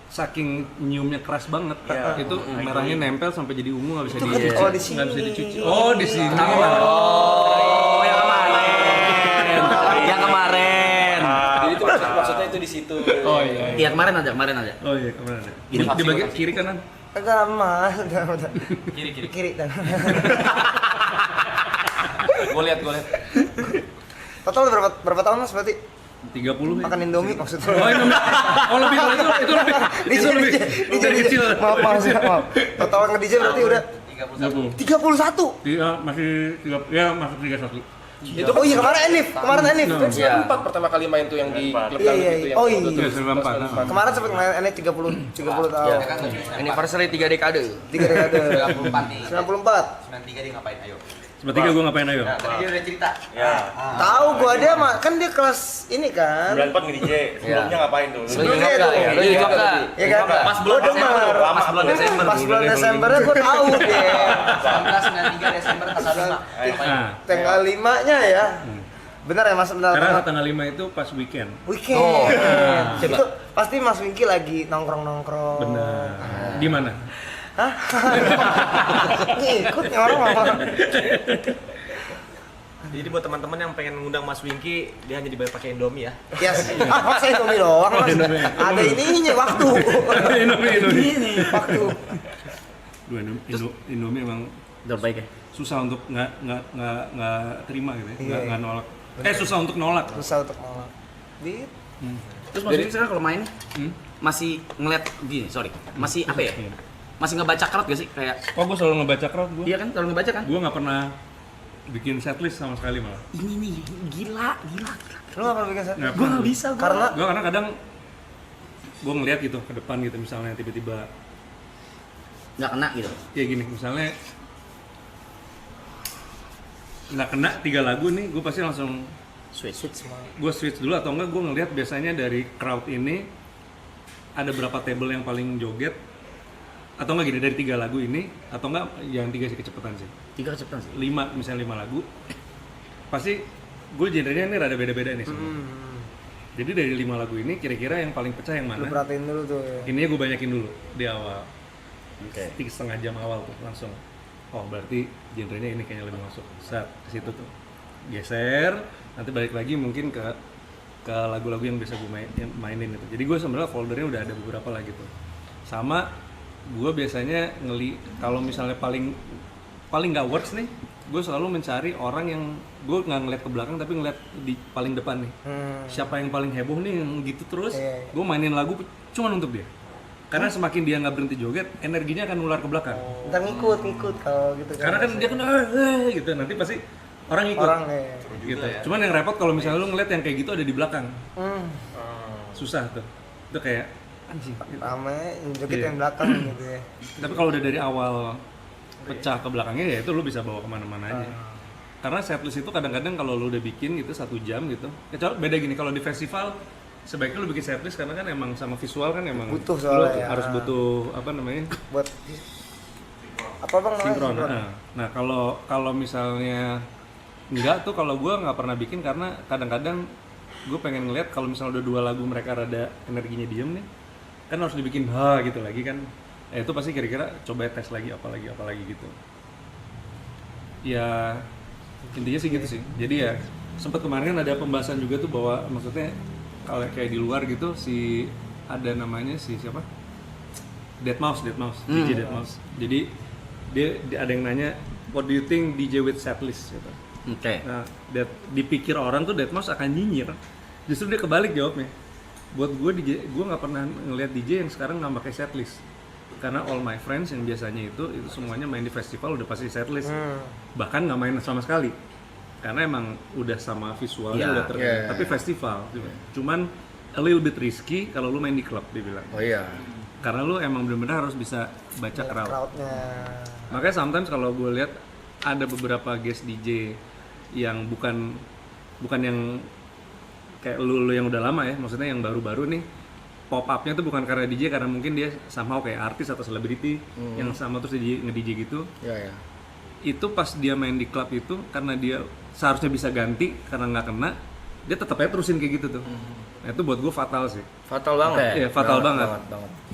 [SPEAKER 4] saking nyiumnya keras banget, itu merahnya nempel sampai jadi ungu nggak bisa di
[SPEAKER 2] Oh, di sini.
[SPEAKER 4] nggak bisa dicuci. Oh di sini.
[SPEAKER 1] Oh, yang kemarin. Yang kemarin.
[SPEAKER 7] Jadi itu maksudnya itu di situ.
[SPEAKER 4] Oh iya.
[SPEAKER 1] Iya, kemarin aja.
[SPEAKER 4] Oh iya kemana ada?
[SPEAKER 1] Ini
[SPEAKER 4] Di bagian kiri kanan.
[SPEAKER 2] Enggak mas, udah. Kiri dan.
[SPEAKER 7] Gue lihat.
[SPEAKER 2] Total udah berapa tahun mas berarti?
[SPEAKER 4] 30 ya.
[SPEAKER 2] Makan Indomie maksudnya?
[SPEAKER 4] Oh Indomie. Oh lebih kalau itu lebih. Itu lebih. Dari kecil.
[SPEAKER 2] Maaf. Total nge-DJ berarti udah
[SPEAKER 4] 30.
[SPEAKER 2] 31.
[SPEAKER 4] Iya masih 31.
[SPEAKER 2] Itu oh iya kemarin Enif.
[SPEAKER 7] Kan
[SPEAKER 6] Iya.
[SPEAKER 7] 94 pertama kali main tuh yang di klub
[SPEAKER 2] Iya,
[SPEAKER 7] kami
[SPEAKER 2] iya,
[SPEAKER 7] itu
[SPEAKER 2] iya.
[SPEAKER 7] yang
[SPEAKER 2] Oh,
[SPEAKER 7] waktu
[SPEAKER 2] iya.
[SPEAKER 7] itu.
[SPEAKER 4] Iya 94.
[SPEAKER 2] Kemarin sempat main Enif 30 tahun.
[SPEAKER 6] Ya. Anniversary 3 dekade.
[SPEAKER 2] 3 dekade.
[SPEAKER 3] 94 nih.
[SPEAKER 2] 94.
[SPEAKER 3] 93 dia ngapain? Ayo.
[SPEAKER 4] Sepertiga gue ngapain ayo?
[SPEAKER 3] Nah, tadi dia udah cerita.
[SPEAKER 2] Tahu gua dia mah kan dia kelas ini kan.
[SPEAKER 8] 94 nge-DJ, sebelumnya ngapain tuh?
[SPEAKER 2] Sebelumnya
[SPEAKER 6] Sebelumnya
[SPEAKER 2] itu.
[SPEAKER 6] ya. Lu di Jogja.
[SPEAKER 2] Iya kan?
[SPEAKER 1] Pas bulan Desember. Pas bulan Desember.
[SPEAKER 2] Pas bulan Desembernya gua tahu dia.
[SPEAKER 3] 1993 Desember tanggal 5.
[SPEAKER 4] Nah,
[SPEAKER 2] Tanggal 5-nya ya. Benar ya Mas? Benar.
[SPEAKER 4] karena tanggal 5 itu pas weekend.
[SPEAKER 2] Weekend.
[SPEAKER 6] Oh.
[SPEAKER 2] Itu pasti Mas Wingky lagi nongkrong-nongkrong.
[SPEAKER 4] Benar. Di mana?
[SPEAKER 2] Hah? Ngikut nih orang apa?
[SPEAKER 5] Jadi buat teman-teman yang pengen ngundang Mas Wingky, dia hanya dibayar pakai Indomie ya.
[SPEAKER 2] Yes. Ah, saya Indomie doang Mas. Ada ininya waktu.
[SPEAKER 4] Indomie.
[SPEAKER 2] Waktu.
[SPEAKER 4] Dua Indomie emang
[SPEAKER 1] Terbaik ya.
[SPEAKER 4] susah untuk nggak terima gitu ya,
[SPEAKER 2] Iya,
[SPEAKER 4] nggak nolak. Susah untuk nolak.
[SPEAKER 2] Susah untuk nolak. Dit.
[SPEAKER 1] Terus maksudnya sekarang kalau main masih ngeliat gini, masih apa ya? Masih ngebaca crowd gak sih? Kayak
[SPEAKER 4] Oh, gue selalu ngebaca crowd gue.
[SPEAKER 1] iya kan, selalu ngebaca kan?
[SPEAKER 4] Gue nggak pernah bikin setlist sama sekali malah.
[SPEAKER 1] Ini nih, gila.
[SPEAKER 2] Lu enggak pernah bikin set?
[SPEAKER 4] Nggak
[SPEAKER 1] Gua
[SPEAKER 4] pernah.
[SPEAKER 1] nggak bisa gua.
[SPEAKER 2] Karena
[SPEAKER 4] Kadang gue ngeliat gitu ke depan gitu misalnya tiba-tiba
[SPEAKER 1] Nggak kena gitu.
[SPEAKER 4] kayak gini misalnya nggak kena 3 lagu nih gue pasti langsung
[SPEAKER 1] Switch.
[SPEAKER 4] gue switch dulu atau enggak gue ngeliat biasanya dari crowd ini ada berapa table yang paling joget atau enggak gini dari 3 lagu ini atau enggak yang 3 sih kecepatan sih
[SPEAKER 1] 3 kecepatan sih.
[SPEAKER 4] 5 misalnya 5 lagu pasti gue genrenya ini rada beda-beda nih semua. Jadi dari 5 lagu ini kira-kira yang paling pecah yang
[SPEAKER 2] lu
[SPEAKER 4] mana?
[SPEAKER 2] perhatiin dulu tuh ya.
[SPEAKER 4] Ini gue banyakin dulu di awal.
[SPEAKER 1] Oke.
[SPEAKER 4] 3,5 jam awal tuh langsung. Oh berarti genrenya ini kayaknya lebih masuk. Saat ke situ tuh geser, nanti balik lagi mungkin ke lagu-lagu yang bisa gue mainin gitu. Jadi gue sebenarnya foldernya udah ada beberapa lagi tuh. Sama gue biasanya kalau misalnya paling paling nggak works nih, gue selalu mencari orang yang gue nggak ngeliat ke belakang tapi ngeliat di paling depan nih. Siapa yang paling heboh nih yang gitu terus, gue mainin lagu cuma untuk dia. Karena semakin dia nggak berhenti joget, energinya akan nular ke belakang.
[SPEAKER 2] Ntar ngikut kalau gitu kan.
[SPEAKER 4] Karena kan dia kan gitu, nanti pasti orang ikut.
[SPEAKER 2] Orang
[SPEAKER 4] Gitu. Cuman yang repot kalau misalnya lu ngeliat yang kayak gitu ada di belakang. Susah tuh. Itu kayak anjing. Gitu.
[SPEAKER 2] Rame, joget yang belakang gitu ya.
[SPEAKER 4] Tapi kalau udah dari awal pecah ke belakangnya ya itu lu bisa bawa kemana-mana aja. Karena setlist itu kadang-kadang kalau lu udah bikin gitu 1 jam gitu. Kecuali beda gini, kalau di festival sebaiknya lu bikin setlist karena kan emang sama visual kan emang
[SPEAKER 2] Butuh
[SPEAKER 4] lu
[SPEAKER 2] soalnya ya.
[SPEAKER 4] harus butuh apa namanya?
[SPEAKER 2] Buat apa bang namanya?
[SPEAKER 4] Sinkron. Nah, kalau misalnya enggak tuh, kalau gue nggak pernah bikin karena kadang-kadang gue pengen ngeliat kalau misalnya udah 2 lagu mereka rada energinya diem nih, kan harus dibikin gitu lagi kan. Itu pasti kira-kira coba tes lagi apa lagi gitu. Ya intinya sih gitu sih. Jadi ya sempat kemarin kan ada pembahasan juga tuh bahwa maksudnya kalau kayak di luar gitu si ada namanya si siapa? Deadmau5, DJ Deadmau5. Jadi dia ada yang nanya, what do you think DJ with setlist gitu.
[SPEAKER 1] Oke.
[SPEAKER 4] Nah, dipikir orang tuh Deadmau5 akan nyinyir. Justru dia kebalik jawabnya. Buat gue nggak pernah ngelihat DJ yang sekarang nggak pakai setlist. Karena all my friends yang biasanya itu semuanya main di festival udah pasti setlist. Bahkan nggak main sama sekali. Karena emang udah sama visualnya udah tapi festival cuman a little bit risky kalau lu main di klub dibilang.
[SPEAKER 1] Oh iya.
[SPEAKER 4] Karena lu emang benar-benar harus bisa baca crowdnya. Makanya sometimes kalau gue lihat ada beberapa guest DJ yang bukan yang kayak lu yang udah lama ya, maksudnya yang baru-baru nih pop up-nya tuh bukan karena DJ, karena mungkin dia somehow kayak artis atau selebriti yang sama terus nge-DJ gitu.
[SPEAKER 1] Iya.
[SPEAKER 4] Itu pas dia main di klub itu karena dia seharusnya bisa ganti karena nggak kena, dia tetap aja terusin kayak gitu tuh. Nah, itu buat gue fatal sih.
[SPEAKER 1] Fatal banget.
[SPEAKER 4] Iya, fatal banget.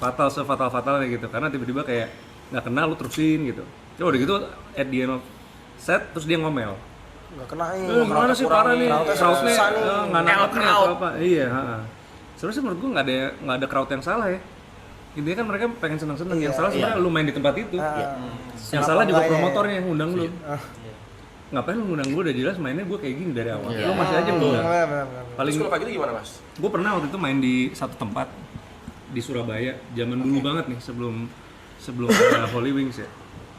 [SPEAKER 4] Fatal sefatal-fatalnya gitu. Karena tiba-tiba kayak nggak kena lu terusin gitu. Coba udah gitu at the end of set terus dia ngomel.
[SPEAKER 2] Nggak kena nih.
[SPEAKER 4] Gimana sih parah nih? Crowdnya nggak nangkep nih atau apa? Iya. Sebenarnya menurut gue nggak ada crowd yang salah ya. Intinya kan mereka pengen seneng-seneng. Yang salah sebenarnya lu main di tempat itu. Yang salah juga promotornya yang ngundang lu. Ngapain lu ngundang gue, udah jelas mainnya gue kayak gini dari awal. Lu masih aja ngundang. Paling
[SPEAKER 7] Terus kalau kayak gitu gimana mas?
[SPEAKER 4] gue pernah waktu itu main di satu tempat di Surabaya, zaman dulu banget nih, sebelum ada Holy Wings ya.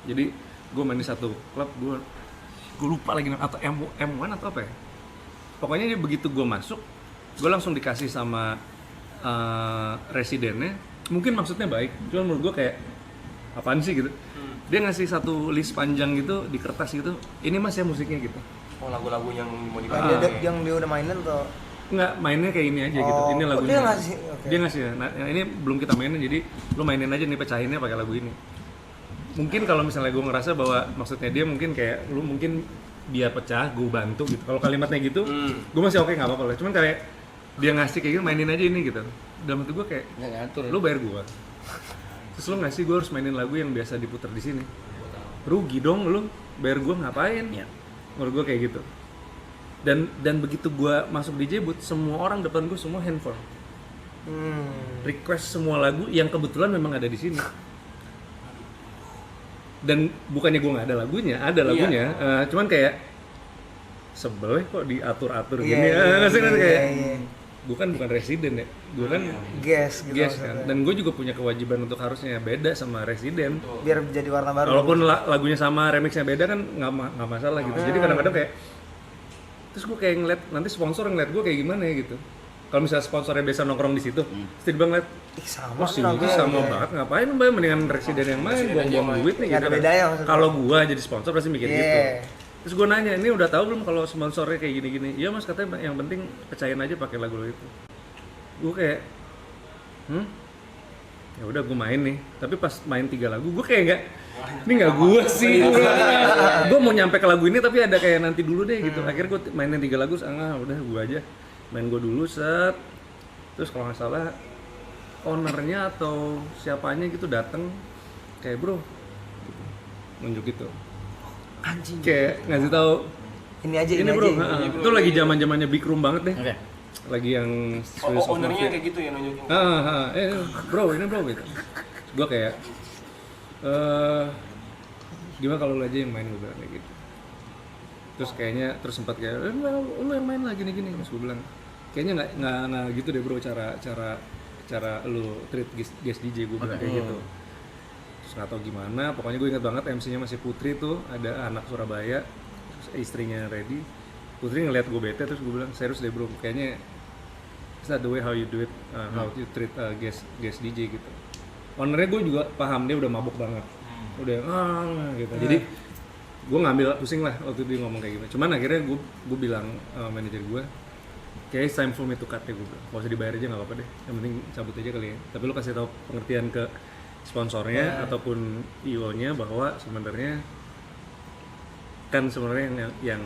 [SPEAKER 4] Jadi gue main di satu klub, gue lupa lagi atau M1 atau apa ya. Pokoknya dia begitu gue masuk, gue langsung dikasih sama residennya. Mungkin maksudnya baik, cuma menurut gue kayak apaan sih gitu. Dia ngasih satu list panjang gitu di kertas gitu. Ini mas ya musiknya gitu.
[SPEAKER 7] Oh lagu-lagu yang mau
[SPEAKER 2] Yang dia udah mainin atau?
[SPEAKER 4] Enggak, mainnya kayak ini aja gitu. Ini lagunya.
[SPEAKER 2] Dia ngasih. Okay.
[SPEAKER 4] Dia ngasih ya. Nah, ini belum kita mainin, jadi lu mainin aja nih, pecahinnya pakai lagu ini. Mungkin kalau misalnya gue ngerasa bahwa maksudnya dia mungkin kayak lu mungkin dia pecah, gue bantu gitu. Kalau kalimatnya gitu, gue masih oke, nggak apa-apa lah. Cuman kayak dia ngasih kayak gitu, mainin aja ini gitu. Dalam hati gue kayak
[SPEAKER 1] ngatur.
[SPEAKER 4] Lu bayar gue. Terus lu ngasih gue harus mainin lagu yang biasa diputar di sini. Rugi dong lu, bayar gue ngapain? Ya. Menurut gue kayak gitu. Dan begitu gue masuk DJ booth, semua orang depan gue semua handphone. Request semua lagu yang kebetulan memang ada di sini. Dan bukannya gue nggak ada lagunya, ada lagunya. Cuman kayak sebel kok diatur-atur gini. Kayak gue kan bukan residen ya, gue kan
[SPEAKER 2] guest
[SPEAKER 4] kan. Dan gue juga punya kewajiban untuk harusnya beda sama residen.
[SPEAKER 2] Biar jadi warna baru.
[SPEAKER 4] Walaupun lagunya sama, remixnya beda kan nggak masalah gitu. Jadi kadang-kadang kayak, terus gue kayak ngeliat nanti sponsor ngeliat gue kayak gimana ya gitu. Kalau misalnya sponsornya biasa nongkrong di situ, pasti dia ngeliat,
[SPEAKER 2] sama
[SPEAKER 4] sih sama banget, ngapain mbak, mendingan residen yang main, buang-buang duit nih gitu. Kalau gue jadi sponsor pasti mikir gitu. Terus gue nanya, ini udah tahu belum kalau sponsornya kayak gini-gini? Iya mas, katanya yang penting pecahin aja pakai lagu itu. Gue kayak, ya udah gue main nih. Tapi pas main 3 lagu, gue kayak ini nggak gue sih. Gue mau nyampe ke lagu ini tapi ada kayak nanti dulu deh gitu. Akhirnya gue mainin 3 lagu, udah gue aja main gue dulu set. Terus kalau nggak salah ownernya atau siapanya gitu dateng, kayak bro, gitu. Nunjuk gitu.
[SPEAKER 2] Anjing.
[SPEAKER 4] Kayak ngasih tahu ini bro, itu lagi zamannya big room banget deh.
[SPEAKER 1] Okay.
[SPEAKER 4] Lagi yang
[SPEAKER 7] ownernya kayak gitu ya nunjukin.
[SPEAKER 4] Bro ini bro gitu. Gue kayak gimana kalau lu aja yang main, gue bilang kayak gitu. Terus kayaknya terus sempat kayak lu yang main lah gini terus gue bilang kayaknya nggak gitu deh bro cara lu treat guest DJ, gue bilang kayak gitu. Terus nggak tahu gimana, pokoknya gue ingat banget MC-nya masih Putri tuh, ada anak Surabaya, terus istrinya Reddy. Putri ngeliat gue bete, terus gue bilang serius deh bro, kayaknya it's not the way how you do it, how you treat guest DJ gitu. Ownernya gue juga paham, dia udah mabuk banget, udah gitu. Jadi gue ngambil pusing lah waktu dia ngomong kayak gitu. Cuman akhirnya gue bilang manajer gue, kayak it's time for me to cut ya, gue bilang. Kalau usah dibayar aja nggak apa-apa deh, yang penting cabut aja kali ya. Tapi lu kasih tahu pengertian ke sponsornya ataupun IO-nya bahwa sebenarnya kan sebenarnya yang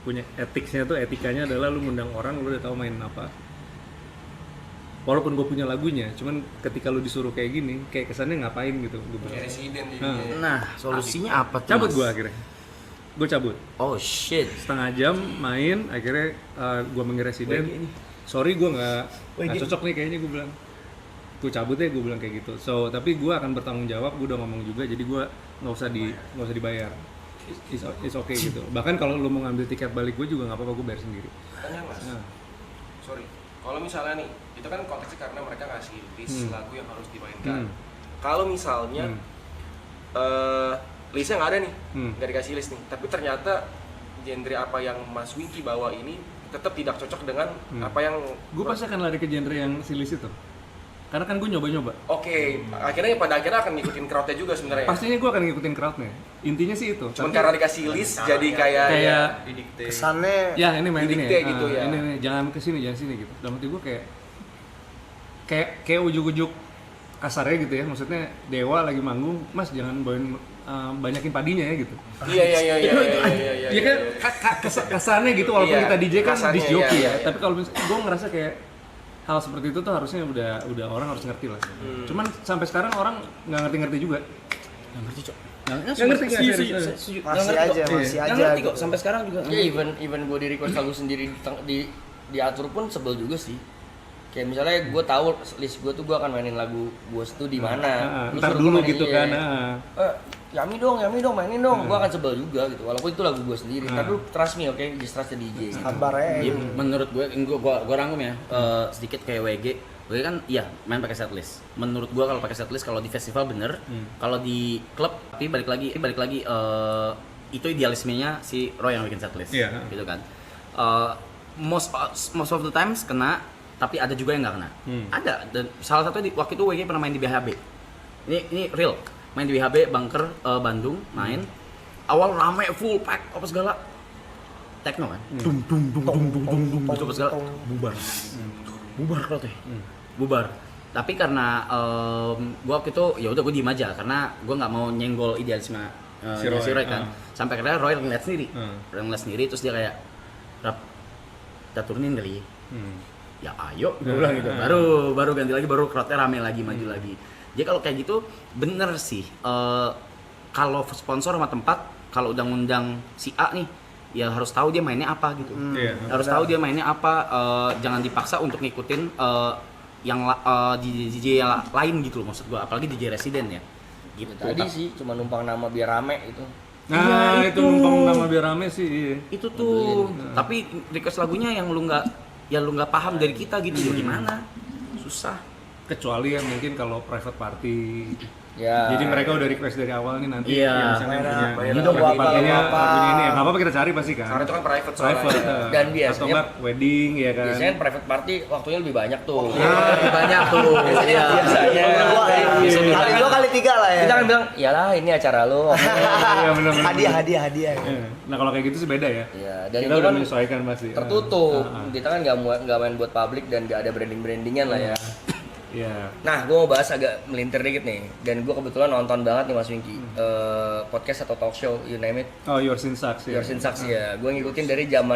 [SPEAKER 4] punya etikanya adalah lu ngundang orang, lu udah tahu main apa. Walaupun gue punya lagunya, cuman ketika lu disuruh kayak gini, kayak kesannya ngapain gitu.
[SPEAKER 7] Kayak residen jadinya.
[SPEAKER 1] Nah, solusinya apa tuh?
[SPEAKER 4] Cabut
[SPEAKER 1] Mas?
[SPEAKER 4] gue akhirnya. Gue cabut.
[SPEAKER 1] Oh shit.
[SPEAKER 4] Setengah jam main, akhirnya gue manggil residen. Sorry gue nggak cocok nih kayaknya, gue bilang. Gue cabut ya, gue bilang kayak gitu. So tapi gue akan bertanggung jawab, gue udah ngomong juga, jadi gue nggak usah dibayar. It's okay gitu. Bahkan kalau lu mau ngambil tiket balik gue juga nggak apa-apa, gue bayar sendiri.
[SPEAKER 7] Tanya mas, sorry, kalau misalnya nih, itu kan konteksnya karena mereka ngasih list lagu yang harus dimainkan. Kalau misalnya listnya nggak ada nih, nggak dikasih list nih, tapi ternyata genre apa yang Mas Winky bawa ini tetap tidak cocok dengan apa yang
[SPEAKER 4] gue pasti akan lari ke genre yang si list itu. Karena kan gue nyoba-nyoba.
[SPEAKER 7] Oke, akhirnya pada akhirnya akan ngikutin crowdnya juga sebenarnya.
[SPEAKER 4] Pastinya gue akan ngikutin crowdnya. Intinya sih itu.
[SPEAKER 7] Cuman karena dikasih list jadi kayak
[SPEAKER 2] Kesannya
[SPEAKER 4] ya ini main ini
[SPEAKER 7] didikte gitu ya.
[SPEAKER 4] Ini jangan kesini gitu. Dalam hati gue kayak ujuk-ujuk kasarnya gitu ya. Maksudnya Dewa lagi manggung, Mas jangan bawain banyakin padinya ya gitu.
[SPEAKER 7] Iya.
[SPEAKER 4] Iya kan kesannya gitu, walaupun
[SPEAKER 7] Iya,
[SPEAKER 4] kita DJ kan
[SPEAKER 7] kasarnya,
[SPEAKER 4] disc jockey
[SPEAKER 7] iya.
[SPEAKER 4] ya. Tapi kalau gue ngerasa kayak hal seperti itu tuh harusnya udah orang harus ngerti lah. Cuman sampai sekarang orang nggak ngerti juga.
[SPEAKER 1] Nggak ngerti cok.
[SPEAKER 4] Nggak ngerti nggak serius.
[SPEAKER 2] masih aja
[SPEAKER 1] Nggak ngerti
[SPEAKER 2] gitu.
[SPEAKER 1] kok sampai sekarang juga.
[SPEAKER 6] Ya even gue di request lagu sendiri diatur pun sebel juga sih. Kayak misalnya gue tahu list gue tuh gue akan mainin lagu gue tuh di mana. Lu
[SPEAKER 4] Ntar
[SPEAKER 6] suruh
[SPEAKER 4] dulu
[SPEAKER 6] gua mainin,
[SPEAKER 4] gitu
[SPEAKER 6] iya.
[SPEAKER 4] kan.
[SPEAKER 6] Yami dong, mainin dong. Gue akan sebel juga gitu. Walaupun itu lagu gue sendiri. Tapi lu trust me, oke? Just trust the DJ. Gitu.
[SPEAKER 2] Sabar ya.
[SPEAKER 1] Iya, menurut gue rangkum ya, sedikit kayak WG kan iya main pakai setlist. Menurut gue kalau pakai setlist kalau di festival bener, kalau di klub tapi balik lagi itu idealismenya si Roy yang bikin setlist, gitu kan. Most of the times kena, tapi ada juga yang nggak kena. Ada, dan salah satu waktu itu WG pernah main di BHB. Ini real, main di BHB Bunker Bandung main. Awal rame full pack apa segala. Techno kan. Dung gitu apa segala. Bubar kalau teh. Bubar. Tapi karena gua waktu itu ya udah gua diem aja karena gua nggak mau nyenggol idealisme si Roy kan. Sampai akhirnya Roy ngeliat sendiri terus dia kayak Rap, kita turunin kali. Ya ayo, gue bilang gitu. Baru ganti lagi, baru crowdnya rame lagi, maju lagi. Jadi kalau kayak gitu bener sih. Kalau sponsor sama tempat, kalau udah ngundang si A nih, ya harus tahu dia mainnya apa gitu. Harus tahu dia mainnya apa. Jangan dipaksa untuk ngikutin yang DJ yang lain gitu loh, maksud gue. Apalagi DJ residen ya. Gitu.
[SPEAKER 6] Tadi sih cuma numpang nama biar rame itu.
[SPEAKER 4] Nah
[SPEAKER 1] Ya,
[SPEAKER 4] itu numpang nama biar rame sih. Iya.
[SPEAKER 1] Itu tuh. Tapi request lagunya yang lu nggak paham dari kita gitu, gimana? Susah.
[SPEAKER 4] Kecuali yang mungkin kalau private party.
[SPEAKER 6] Ya.
[SPEAKER 4] Jadi mereka udah request dari awal nih nanti.
[SPEAKER 1] Iya.
[SPEAKER 4] Ya, misalnya punya
[SPEAKER 2] dong,
[SPEAKER 4] private partinya
[SPEAKER 2] apa.
[SPEAKER 4] punya ini ya. Nggak apa-apa kita cari pasti kan.
[SPEAKER 7] Karena itu kan private soalnya.
[SPEAKER 4] Private.
[SPEAKER 6] Dan
[SPEAKER 4] Atau
[SPEAKER 6] biasanya-
[SPEAKER 4] enggak wedding ya kan.
[SPEAKER 6] Biasanya private party waktunya lebih banyak tuh.
[SPEAKER 1] Banyak tuh. Iya.
[SPEAKER 6] Biasanya.
[SPEAKER 2] Kali 2 kali 3 lah ya.
[SPEAKER 6] Kita kan bilang, iyalah ini acara lo.
[SPEAKER 4] Iya benar-benar.
[SPEAKER 2] Hadiah.
[SPEAKER 4] Iya. Nah kalau kayak gitu sih beda ya.
[SPEAKER 6] Ya, dan
[SPEAKER 4] Kita
[SPEAKER 6] itu
[SPEAKER 4] udah
[SPEAKER 6] kan
[SPEAKER 4] menyesuaikan pasti.
[SPEAKER 6] tertutup. Kita kan nggak main buat publik dan nggak ada brandingan lah ya.
[SPEAKER 4] Iya.
[SPEAKER 6] Nah, gue mau bahas agak melintir dikit nih. Dan gue kebetulan nonton banget nih Mas Winky. Podcast atau talk show, you name it.
[SPEAKER 4] Oh, Yours in Sucks ya.
[SPEAKER 6] Yours in Sucks ya. Gue ngikutin dari zaman